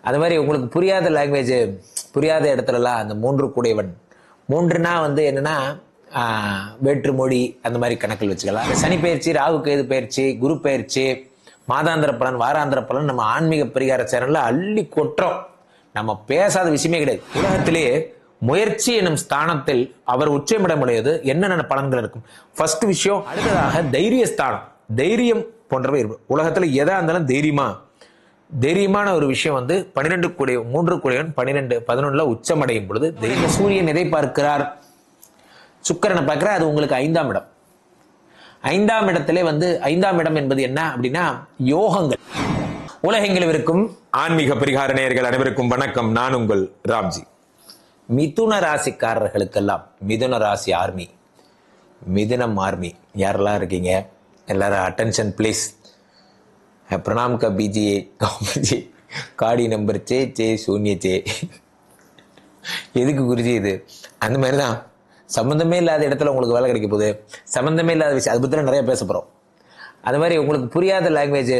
அது மாதிரி உங்களுக்கு புரியாத லாங்குவேஜ், புரியாத இடத்துலலாம் அந்த மூன்று கூடையவன், மூன்றுனா வந்து என்னன்னா வேற்று மொழி அந்த மாதிரி கணக்கில் வச்சுக்கலாம். சனி பயிற்சி, ராகு கேது பயிற்சி, குரு பயிற்சி, மாதாந்திர பலன், வாராந்திர பலன் நம்ம ஆன்மீக பரிகார சேனல்ல அள்ளி கொட்டுறோம். நம்ம பேசாத விஷயமே கிடையாது. உலகத்திலே முயற்சி எனும் ஸ்தானத்தில் அவர் உச்சமிடமுடையது என்னென்ன பலன்கள் இருக்கும். ஃபர்ஸ்ட் விஷயம். அடுத்ததாக தைரிய ஸ்தானம், தைரியம் போன்றவை இருக்கும். உலகத்துல எதா இருந்தாலும் தைரியமான ஒரு விஷயம் வந்து 12 கூடிய 3 கூடியவன் 12 11 உச்சமடையும் பொழுது சூரியன் எதை பார்க்கிறார்? சுக்கிரனை பார்க்கிறார். அது உங்களுக்கு 5ஆம் இடம். 5ஆம் இடத்திலே வந்து 5ஆம் இடம் என்பது என்ன அப்படின்னா யோகங்கள். உலகெங்கிலும் இருக்கும் ஆன்மீக பரிகார நேயர்கள் அனைவருக்கும் வணக்கம். நான் உங்கள் ராம்ஜி. மிதுன ராசிக்காரர்களுக்கெல்லாம் மிதுன ராசி ஆர்மி, மிதுனம் ஆர்மி யாரெல்லாம் இருக்கீங்க எல்லாரும் அட்டென்ஷன் ப்ளீஸ். प्रणाम का बीजिए காடி நம்பர் சே சூன்ய சே. எதுக்கு குருஜி இது? அந்த மாதிரி தான் சம்மந்தமே இல்லாத இடத்துல உங்களுக்கு வேலை கிடைக்க போகுது. சம்மந்தமே இல்லாத விஷயம், அதை பற்றி நிறைய பேச போகிறோம். அது மாதிரி உங்களுக்கு புரியாத லாங்குவேஜ்,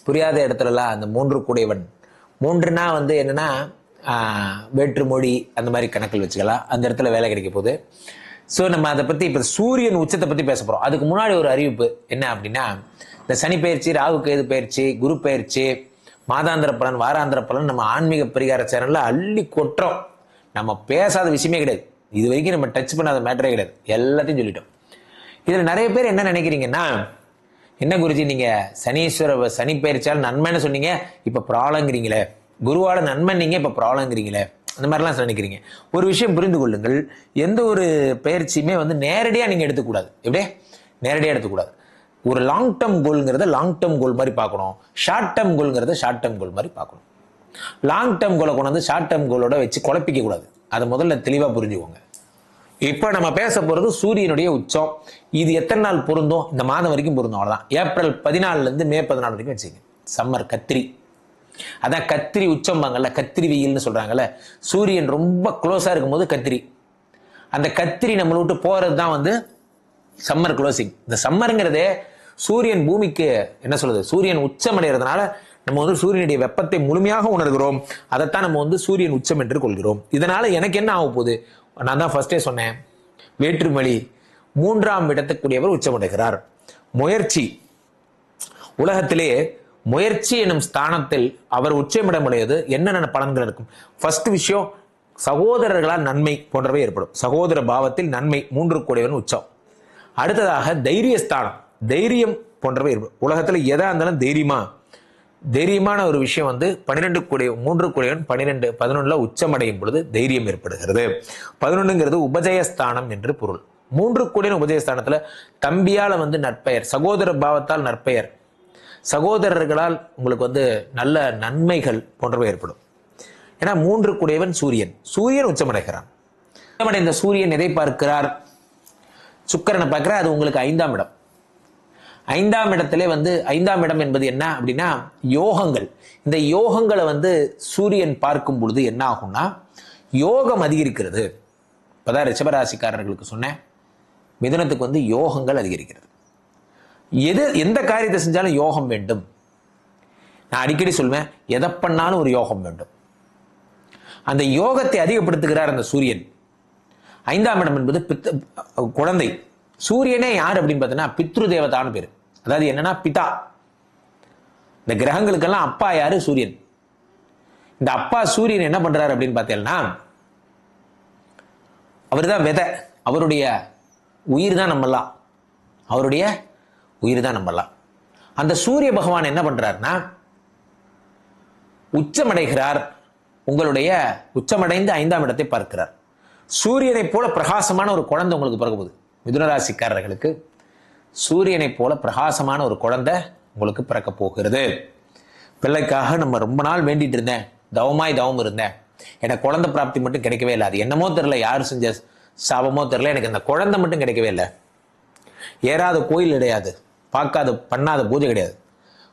புரியாத இடத்துலலாம் அந்த மூன்று கூடையவன், மூன்றுனா வந்து என்னன்னா வேற்று மொழி அந்த மாதிரி கணக்கில் வச்சுக்கலாம். அந்த இடத்துல வேலை கிடைக்க போகுது. ஸோ நம்ம அதை பற்றி இப்போ சூரியன் உச்சத்தை பற்றி பேச போகிறோம். அதுக்கு முன்னாடி ஒரு அறிவிப்பு என்ன அப்படின்னா, இந்த சனி பயிற்சி, ராகு கேது பயிற்சி, குரு பயிற்சி, மாதாந்திர பலன், வாராந்திர பலன் நம்ம ஆன்மீக பரிகார சேனல்ல அள்ளி கொட்டுறோம். நம்ம பேசாத விஷயமே கிடையாது. இது வரைக்கும் நம்ம டச் பண்ணாத மேட்டரே கிடையாது. எல்லாத்தையும் சொல்லிட்டோம். இதில் நிறைய பேர் என்ன நினைக்கிறீங்கன்னா, என்ன குருஜி நீங்க சனி பயிற்சியால் நன்மைன்னு சொன்னீங்க, இப்ப ப்ராப்ளங்கிறீங்களே, குருவால நன்மை நீங்க இப்ப ப்ராப்ளங்கிறீங்களே, அந்த மாதிரிலாம் நினைக்கிறீங்க. ஒரு விஷயம் புரிந்து கொள்ளுங்கள். எந்த ஒரு பயிற்சியுமே வந்து நேரடியாக நீங்க எடுத்துக்கூடாது. எப்படியே நேரடியாக எடுத்துக்கூடாது. ஒரு லாங் டேர்ம் கோல்ங்கிறத லாங் டேர்ம் கோல் மாதிரி பார்க்கணும். ஷார்ட் டேர்ம் கோல்ங்கிறத ஷார்ட் டேர்ம் கோல் மாதிரி பார்க்கணும். லாங் டேர்ம் கோலை கொண்டு வந்து ஷார்ட் டேர்ம் கோலோட வச்சு குழப்பிக்க கூடாது. அதை முதல்ல தெளிவாக புரிஞ்சுக்கோங்க. இப்போ நம்ம பேச போறது சூரியனுடைய உச்சம். இது எத்தனை நாள் பொருந்தும்? இந்த மாதம் வரைக்கும் பொருந்தும். அவ்வளோதான். ஏப்ரல் 14 மே 14 வரைக்கும் வச்சுங்க. சம்மர் கத்திரி, அதான் கத்திரி உச்சம்பாங்கல்ல, கத்திரி வெயில்னு சொல்றாங்கல்ல. சூரியன் ரொம்ப க்ளோஸா இருக்கும் போது கத்திரி, அந்த கத்திரி நம்மளை விட்டு போறது தான் வந்து சம்மர் க்ளோசிங். இந்த சம்மருங்கிறதே சூரியன் பூமிக்கு என்ன சொல்றது, சூரியன் உச்சம் அடைகிறதுனால நம்ம வந்து சூரியனுடைய வெப்பத்தை முழுமையாக உணர்கிறோம். அதைத்தான் நம்ம வந்து சூரியன் உச்சம் என்று கொள்கிறோம். இதனால எனக்கு என்ன ஆக போகுது? நான் தான் ஃபர்ஸ்டே சொன்னேன், வேற்றுமொழி 3ஆம் இடத்துக்குரியவர் உச்சமடைகிறார். முயற்சி, உலகத்திலே முயற்சி எனும் ஸ்தானத்தில் அவர் உச்சமிடமுடையது என்னென்ன பலன்கள் இருக்கும். ஃபர்ஸ்ட் விஷயம், சகோதரர்களால் நன்மை போன்றவை ஏற்படும். சகோதர பாவத்தில் நன்மை, 3 கூடையவன் உச்சம். அடுத்ததாக தைரிய ஸ்தானம், தைரியம் போன்றவை ஏற்படும். உலகத்துல எதா இருந்தாலும் தைரியமான ஒரு விஷயம் வந்து 12 கூடிய 3 கூடையவன் 12 11 உச்சமடையும் பொழுது தைரியம் ஏற்படுகிறது. 11ங்கிறது உபஜயஸ்தானம் என்று பொருள். 3 கூடையவன் உபஜயஸ்தானத்துல தம்பியால வந்து நற்பெயர், சகோதர பாவத்தால் நற்பெயர், சகோதரர்களால் உங்களுக்கு வந்து நல்ல நன்மைகள் போன்றவை ஏற்படும். ஏன்னா 3 கூடையவன் சூரியன் உச்சமடைகிறான். உச்சமடைந்த சூரியன் எதை பார்க்கிறார்? சுக்கிரனை பார்க்கிறார். அது உங்களுக்கு 5ஆம் இடம். 5ஆம் இடத்திலே வந்து 5ஆம் இடம் என்பது என்ன அப்படின்னா யோகங்கள். இந்த யோகங்களை வந்து சூரியன் பார்க்கும் பொழுது என்ன ஆகும்னா யோகம் அதிகரிக்கிறது. இப்பதான் ரிஷபராசிக்காரர்களுக்கு சொன்னேன், மிதுனத்துக்கு வந்து யோகங்கள் அதிகரிக்கிறது. எந்த காரியத்தை செஞ்சாலும் யோகம் வேண்டும். நான் அடிக்கடி சொல்வேன், எதை பண்ணாலும் ஒரு யோகம் வேண்டும். அந்த யோகத்தை அதிகப்படுத்துகிறார் அந்த சூரியன். 5ஆம் இடம் என்பது குழந்தை. சூரியனே யார் அப்படின்னு பார்த்தீங்கன்னா பித்ரு தேவதான்னு பேரு. அதாவது என்னன்னா பிதா. இந்த கிரகங்களுக்கெல்லாம் அப்பா யாரு? சூரியன். இந்த அப்பா சூரியன் என்ன பண்றாரு அப்படின்னு பார்த்தீங்கன்னா, அவர் தான் விதை, அவருடைய உயிர் தான் நம்மலாம், அவருடைய உயிர் தான் நம்மலாம். அந்த சூரிய பகவான் என்ன பண்றாருன்னா உச்சமடைகிறார். உங்களுடைய உச்சமடைந்து 5ஆம் இடத்தை பார்க்கிறார். சூரியனை போல பிரகாசமான ஒரு குழந்தை உங்களுக்கு பிறக்க போகுது. மிதுனராசிக்காரர்களுக்கு சூரியனை போல பிரகாசமான ஒரு குழந்தை உங்களுக்கு பிறக்க போகிறது. பிள்ளைக்காக நம்ம ரொம்ப நாள் வேண்டிட்டு இருந்தேன், தவம் இருந்தேன், எனக்கு குழந்தை பிராப்தி மட்டும் கிடைக்கவே இல்லை. அது என்னமோ தெரியல, யாரு செஞ்ச சாபமோ தெரியல, எனக்கு அந்த குழந்தை மட்டும் கிடைக்கவே இல்லை. ஏறாத கோயில் கிடையாது, பண்ணாத பூஜை கிடையாது,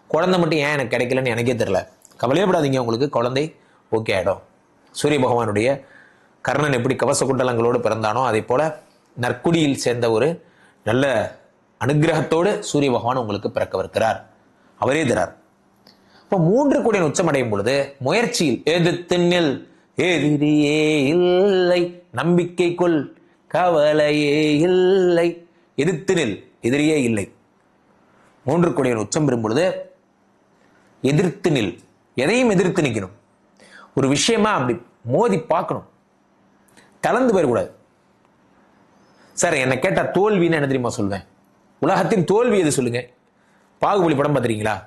குழந்தை மட்டும் ஏன் எனக்கு கிடைக்கலன்னு எனக்கே தெரியல. கவலையப்படாதீங்க, உங்களுக்கு குழந்தை ஓகே ஆயிடும். சூரிய பகவானுடைய கர்ணன் எப்படி கவச குண்டலங்களோடு பிறந்தானோ அதே போல நற்குடியில் சேர்ந்த ஒரு நல்ல அனுகிரகத்தோடு சூரிய பகவான் உங்களுக்கு பிறக்கவிருக்கிறார். அவரே தரார். இப்ப 3 கோடியின் உச்சமடையும் பொழுது முயற்சியில் எதிர்த்து நில், எதிரியே இல்லை, நம்பிக்கைக்குள் கவலையே இல்லை, எதிர்த்து நில், எதிரியே இல்லை. 3 கோடியின் உச்சம் பெறும் பொழுது எதிர்த்து நில், எதையும் எதிர்த்து நிற்கணும். ஒரு விஷயமா அப்படி மோதி பார்க்கணும், கலந்து போயிடக்கூடாது. சார் என்ன கேட்டா தோல்வின்னு என்ன தெரியுமா சொல்வேன்? உலகத்தின் தோல்வி எது சொல்லுங்க? பாகுபலி படம் பார்த்துறீங்களா?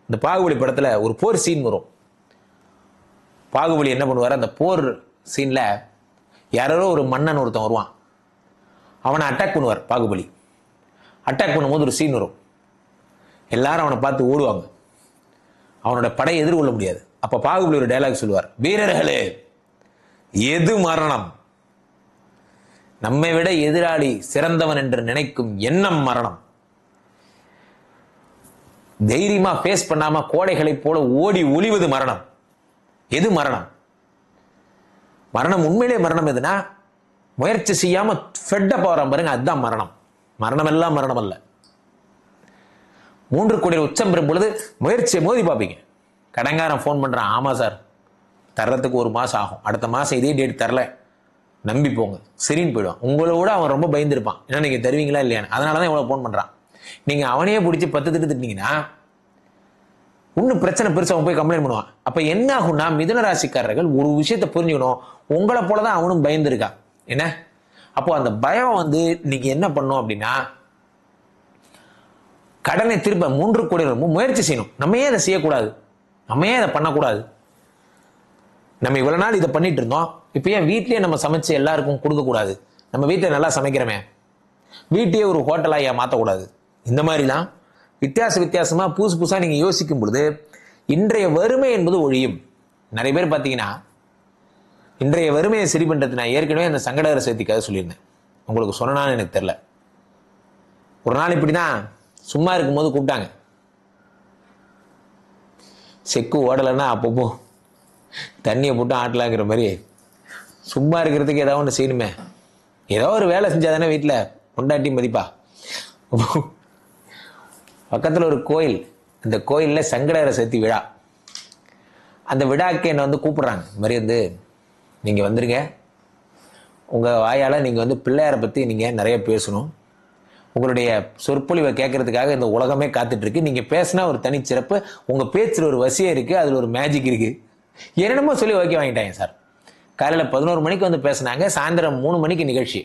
இந்த பாகுபலி படத்துல ஒரு போர் சீன் வரும். பாகுபலி என்ன பண்ணுவார், அந்த போர் சீன்ல யாரோ ஒரு மன்னன் ஒருத்தன் வருவான், அவனை அட்டாக் பண்ணுவார். பாகுபலி அட்டாக் பண்ணும்போது ஒரு சீன் வரும், எல்லாரும் அவனை பார்த்து ஓடுவாங்க, அவனோட படையை எதிர்கொள்ள முடியாது. அப்ப பாகுபலி ஒரு டயலாக் சொல்லுவார், வீரர்களே எது மரணம், நம்மை விட எதிராளி சிறந்தவன் என்று நினைக்கும் எண்ணம் மரணம். தைரியமா பேஸ் பண்ணாம கோடைகளைப் போல ஓடி ஒளிவது மரணம். எது மரணம்? மரணம் உண்மையிலே மரணம் எதுனா முயற்சி செய்யாம ஃபெட்டப் ஆகிறோம் பாருங்க, அதுதான் மரணம். மரணம் எல்லாம் மரணம் அல்ல. 3 கோடி உச்சம் பெறும் பொழுது முயற்சியை மோதி பார்ப்பீங்க. கடங்காரன் ஃபோன் பண்றான், ஆமா சார் தர்றதுக்கு 1 மாசம் ஆகும், அடுத்த மாசம் இதே டேட் தரல, நம்பி போங்க, சரின்னு போயிடுவான். உங்களோட அவன் ரொம்ப பயந்துருப்பான், ஏன்னா நீங்க தருவீங்களா இல்லையான்னு. அதனாலதான் இவ்வளவு ஃபோன் பண்றான். நீங்க அவனையே பிடிச்சி 10 திட்டு திட்டினீங்கன்னா இன்னும் பிரச்சனை பெருசா அவன் போய் கம்ப்ளைண்ட் பண்ணுவான். அப்ப என்ன ஆகும்னா, மிதுன ராசிக்காரர்கள் ஒரு விஷயத்தை புரிஞ்சுக்கணும், உங்களை போலதான் அவனும் பயந்துருக்கான். என்ன அப்போ அந்த பயம் நீங்க என்ன பண்ணும் அப்படின்னா, கடனை திருப்ப 3 கோடி முயற்சி செய்யணும். நம்ம ஏன் அதை செய்யக்கூடாது, நம்ம ஏன் அதை பண்ணக்கூடாது? நம்ம இவ்வளவு நாள் இதை பண்ணிட்டு இருந்தோம், இப்ப ஏன் வீட்லயே நம்ம சமைச்சு எல்லாருக்கும் கொடுக்க கூடாது? நம்ம வீட்டுல நல்லா சமைக்கிறோமே, வீட்டையே ஒரு ஹோட்டலா ஏன் மாத்தக்கூடாது? இந்த மாதிரிலாம் வித்தியாசமா புதுசா நீங்க யோசிக்கும் பொழுது இன்றைய வறுமை என்பது ஒழியும். நிறைய பேர் பாத்தீங்கன்னா இன்றைய வறுமையை சரி பண்றது, நான் ஏற்கனவே அந்த சங்கடகர சேர்த்திக்காக சொல்லியிருந்தேன், உங்களுக்கு சொன்னான்னு எனக்கு தெரியல. ஒரு நாள் இப்படிதான் சும்மா இருக்கும்போது கூப்பிட்டாங்க, செக்கு ஓடலைன்னா அப்பப்போ தண்ணியை போட்டு ஆட்டலாங்கிற மாதிரி, சும்மா இருக்கிறதுக்கு ஏதாவது ஒன்று செய்யணுமே, ஏதோ ஒரு வேலை செஞ்சாதானே வீட்டில் பொண்டாட்டி மதிப்பா. பக்கத்தில் ஒரு கோயில், அந்த கோயிலில் சங்கடகர சதுர்த்தி விழா, அந்த விழாக்கு என்னை கூப்பிடுறாங்க. இந்த மாதிரி நீங்கள் வந்துருங்க, உங்கள் வாயால் நீங்கள் பிள்ளையாரை பற்றி நீங்கள் நிறைய பேசணும், உங்களுடைய சொற்பொழிவை கேட்கறதுக்காக இந்த உலகமே காத்துட்டு இருக்கு, நீங்கள் பேசினா ஒரு தனிச்சிறப்பு, உங்கள் பேச்சில் ஒரு வசியம் இருக்குது, அதில் ஒரு மேஜிக் இருக்குது, என்னென்னமோ சொல்லி ஓகே வாங்கிட்டாங்க சார். காலையில் 11 மணிக்கு பேசினாங்க, சாயந்தரம் 3 மணிக்கு நிகழ்ச்சி,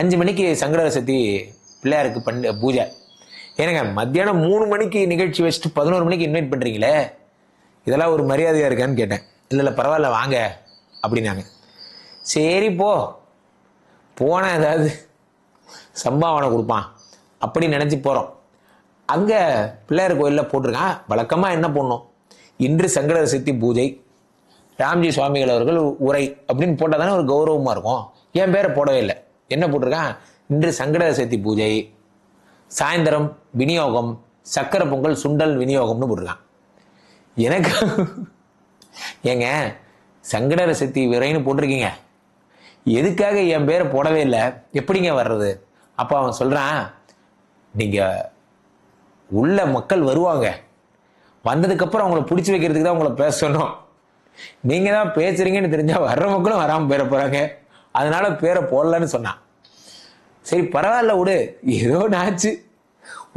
5 மணிக்கு சங்கடகர சதுர்த்தி பிள்ளையாருக்கு பூஜை. ஏனுங்க மத்தியானம் 3 மணிக்கு நிகழ்ச்சி வச்சுட்டு 11 மணிக்கு இன்வைட் பண்ணுறீங்களே, இதெல்லாம் ஒரு மரியாதையாக இருக்கான்னு கேட்டேன். இல்லை பரவாயில்ல வாங்க அப்படின்னாங்க. சரி போனால் ஏதாவது சம்பாவனை கொடுப்பான் அப்படின்னு நினச்சி போகிறோம். அங்கே பிள்ளையார் கோயிலில் போட்டிருக்கான், வழக்கமாக என்ன பண்ணணும், இன்று சங்கடகர சதுர்த்தி பூஜை, ராம்ஜி சுவாமிகள் அவர்கள் உரை அப்படின்னு போட்டால் தானே ஒரு கௌரவமாக இருக்கும். என் பேரை போடவே இல்லை, என்ன போட்டிருக்கான், இன்று சங்கடகர சதுர்த்தி பூஜை, சாயந்தரம் விநியோகம், சக்கரை பொங்கல் சுண்டல் விநியோகம்னு போட்டிருக்கான். எனக்கு ஏங்க சங்கடகர சதுர்த்தி விரைன்னு போட்டிருக்கீங்க, எதுக்காக என் பேரை போடவே இல்லை, எப்படிங்க வர்றது? அப்போ அவன் சொல்றான், நீங்க உள்ள மக்கள் வருவாங்க, வந்ததுக்கப்புறம் அவங்கள பிடிச்சி வைக்கிறதுக்கு தான் உங்களை பேச சொன்னோம், நீங்க தான் பேசுறீங்கன்னு தெரிஞ்சா வர்ற மக்களும் வராமல் பேர போறாங்க, அதனால பேரை போடலன்னு சொன்னான். சரி பரவாயில்ல விடு, ஏதோ நாச்சு,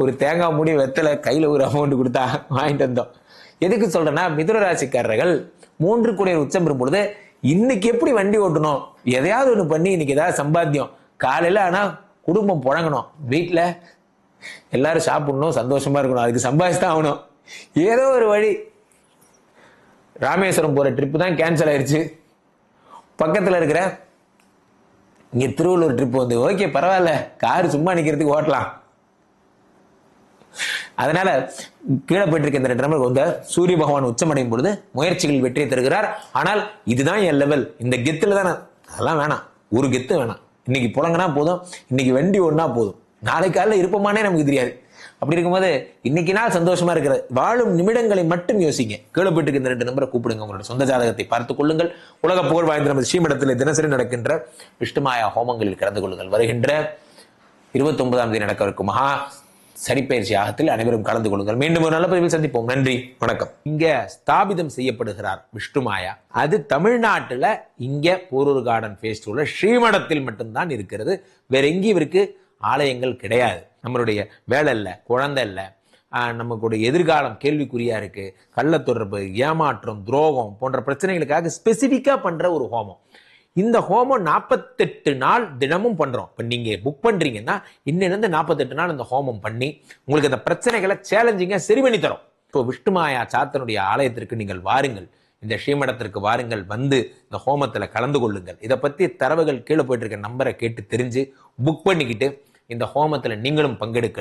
ஒரு தேங்காய் மூடி வெத்தலை கையில் ஒரு அமௌண்ட் கொடுத்தா வாங்கிட்டு வந்தோம். எதுக்கு சொல்றேன்னா, மிதுன ராசிக்காரர்கள் 3 கோடி உச்சம் பெறும் பொழுது இன்னைக்கு எப்படி வண்டி ஓட்டணும், எதையாவது ஒன்று பண்ணி இன்னைக்கு ஏதாவது சம்பாத்தியம், காலையில் ஆனால் குடும்பம் புழங்கணும், வீட்டில் எல்லாரும் சாப்பிடணும், சந்தோஷமா இருக்கணும், அதுக்கு சம்பாதிச்சுதான் ஆகணும். ஏதோ ஒரு வழி. ராமேஸ்வரம் போற ட்ரிப்பு தான் கேன்சல் ஆயிடுச்சு, பக்கத்தில் இருக்கிற இங்க திருவள்ளூர் ட்ரிப் ஓகே பரவாயில்ல, கார் சும்மா நிக்கிறதுக்கு ஓட்டலாம். அதனால கீழே போயிட்டு இருக்க இந்த 2 நம்பருக்கு சூரிய பகவான் உச்சமடையும் பொழுது முயற்சிகள் வெற்றியை தருகிறார். ஆனால் இதுதான் என் லெவல், இந்த கெத்துல தான், அதெல்லாம் வேணாம், ஒரு கெத்து வேணாம், இன்னைக்கு புழங்கினா போதும், இன்னைக்கு வண்டி ஒன்னா போதும், நாளைக்கு காலையில் இருப்போமானே நமக்கு தெரியாது. அப்படி இருக்கும்போது இன்னைக்கு நாள் சந்தோஷமா இருக்கிற வாழும் நிமிடங்களை மட்டும் யோசிங்க. கீழே போயிட்டு இருக்க இந்த 2 நம்பரை கூப்பிடுங்க, உங்களோட சொந்த ஜாதகத்தை பார்த்துக் கொள்ளுங்கள். உலக புகழ் வாய்ந்த நமது ஸ்ரீமடத்தில் தினசரி நடக்கின்ற விஷ்ணுமாயா ஹோமங்களில் கலந்து கொள்ளுங்கள். வருகின்ற 29ஆம் தேதி நடக்கவிருக்கும் மகா சனிப்பெயர்ச்சி யாகத்தில் அனைவரும் கலந்து கொள்ளுங்கள். மீண்டும் ஒரு நல்ல பதிவில் சந்திப்போம். நன்றி, வணக்கம். இங்க ஸ்தாபிதம் செய்யப்படுகிறார் விஷ்ணுமாயா. அது தமிழ்நாட்டுல இங்க போரூர் கார்டன் ஃபேஸ் 2ல ஸ்ரீமடத்தில் மட்டும்தான் இருக்கிறது. வேற எங்கேயும் இவருக்கு ஆலயங்கள் கிடையாது. நம்மளுடைய வேலை இல்லை, குழந்தை இல்லை, நமக்கு எதிர்காலம் கேள்விக்குறியா இருக்கு, கள்ள தொடர்பு, ஏமாற்றம், துரோகம் போன்ற பிரச்சனைகளுக்காக ஸ்பெசிபிக்கா பண்ற ஒரு ஹோமம். இந்த ஹோமம் 48 நாள் தினமும் பண்றோம். இப்ப நீங்க புக் பண்றீங்கன்னா இன்னிலிருந்து 48 நாள் இந்த ஹோமம் பண்ணி உங்களுக்கு இந்த பிரச்சனைகளை சேலஞ்சிங்கா சரி பண்ணி தரோம். இப்போ விஷ்ணுமாயா சாத்தனுடைய ஆலயத்திற்கு நீங்கள் வாருங்கள், இந்த ஸ்ரீமடத்திற்கு வாருங்கள், வந்து இந்த ஹோமத்துல கலந்து கொள்ளுங்கள். இதை பத்தி தரவுகள் கீழே போயிட்டு இருக்க நம்பரை கேட்டு தெரிஞ்சு புக் பண்ணிக்கிட்டு இந்த ஹோமத்துல நீங்களும் பங்கெடுக்க